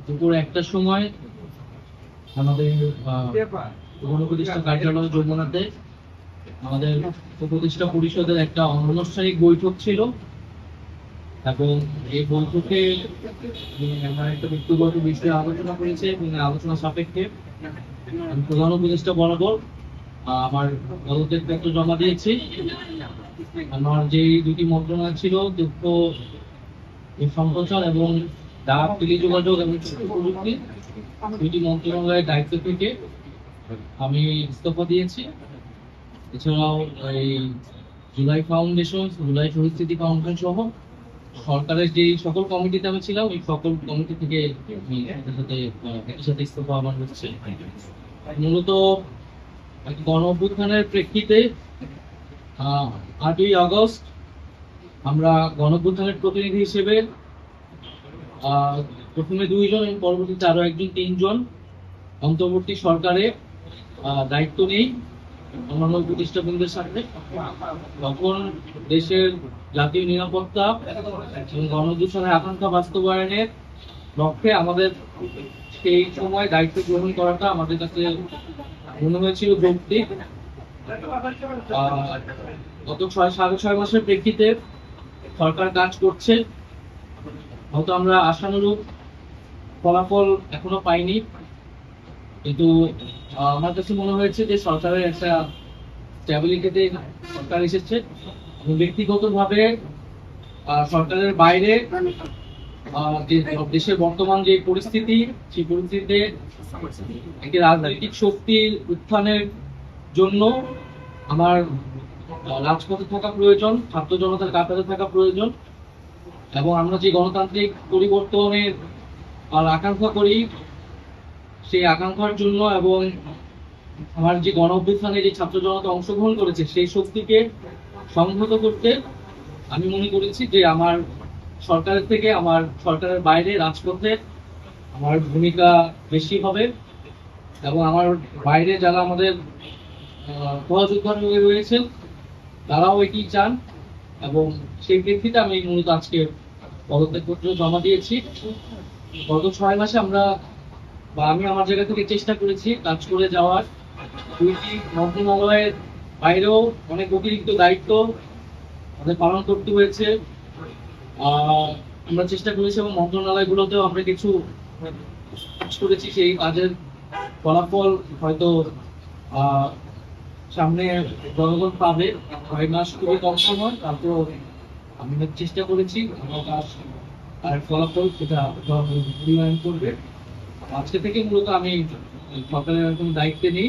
দুপুর 1টার সময় আমাদের গণপ্রতিষ্ঠা কার্যালয় যমুনাতে আমাদের প্রতিষ্ঠা পরিষদের একটা অনানুষ্ঠানিক বৈঠক ছিল এবং এই বৈঠকে আমরা একটা ব্যক্তিগত বিষয়ে আলোচনা করেছি এবং আলোচনা সাপেক্ষে আমি প্রধান উপদেষ্টা বরাবর আমার পদত্যাগপত্র জমা দিয়েছি। আমার যে দুটি মন্ত্রণালয় ছিল তথ্য সম্প্রচার এবং ডাক, টেলিযোগাযোগ এবং তথ্য প্রযুক্তি, দুটি মন্ত্রণালয়ের দায়িত্ব থেকে আমি ইস্তফা দিয়েছি। এছাড়াও এই জুলাই ফাউন্ডেশন, জুলাই পরিস্থিতি ফাউন্ডেশন সহ সরকারের যে সকল কমিটিতে আমি ছিলাম এই সকল কমিটি থেকে আমি একই সাথে ইস্তফা আমার হচ্ছে। মূলত গণ অভ্যুত্থানের প্রেক্ষিতে 8ই আগস্ট আমরা গণ অভ্যুত্থানের প্রতিনিধি হিসেবে প্রথমে 2 জন এবং পরবর্তীতে আরো একজন 3 জন অন্তর্বর্তী সরকারে দায়িত্ব নেই অন্যান্য প্রতিষ্ঠানদের সাথে। তখন দেশের জাতীয় নিরাপত্তা এবং গণ অভ্যুত্থানের আকাঙ্ক্ষা বাস্তবায়নের লক্ষ্যে আমাদের সেই সময় দায়িত্ব গ্রহণ করাটা আমাদের কাছে মনে হয়েছিল যৌক্তিক। গত 6.5 মাসের প্রেক্ষিতে সরকার কাজ করছে, হয়তো আমরা আশানুরূপ ফলাফল এখনো পাইনি, কিন্তু আমার কাছে মনে হয়েছে যে সরকারের একটা স্ট্যাবিলিটিতে সরকার এসেছে এবং ব্যক্তিগতভাবে সরকারের বাইরে যে দেশের বর্তমান যে পরিস্থিতি, সেই পরিস্থিতিতে একটি রাজনৈতিক শক্তির উত্থানের জন্য আমার রাজপথে থাকা প্রয়োজন, ছাত্র জনতার কাতারে থাকা প্রয়োজন এবং আমরা যে গণতান্ত্রিক পরিবর্তনের আকাঙ্ক্ষা করি সেই আকাঙ্ক্ষার জন্য এবং আমার যে গণ অভ্যুত্থানে যে ছাত্র জনতা অংশগ্রহণ করেছে সেই শক্তিকে সংহত করতে আমি মনে করেছি যে আমার সরকারের থেকে আমার সরকারের বাইরে রাজপথে আমার ভূমিকা বেশি হবে এবং আমার বাইরে যারা আমাদের সহযোদ্ধা রয়েছেন তারাও এটি চান এবং সেই প্রেক্ষিতে আমি মূলত আজকে পদত্যাগপত্র জমা দিয়েছি। গত 6 মাসে আমি আমার জায়গা থেকে চেষ্টা করেছি কাজ করে যাওয়ার। 2টি মন্ত্রণালয়ের বাইরেও অনেক অতিরিক্ত দায়িত্ব আমাদের পালন করতে হয়েছে। আমরা চেষ্টা করেছি এবং মন্ত্রণালয়গুলোতেও আমরা কিছু কাজ করেছি, সেই কাজের ফলাফল হয়তো সামনে জনগণ পাবে। 6 মাস খুবই কম সময়, তারপর আমি চেষ্টা করেছি আমার কাজ আর ফলাফল সেটা মূল্যায়ন করবে। আজকে থেকে মূলত আমি সরকারের কোনো দায়িত্বে নেই।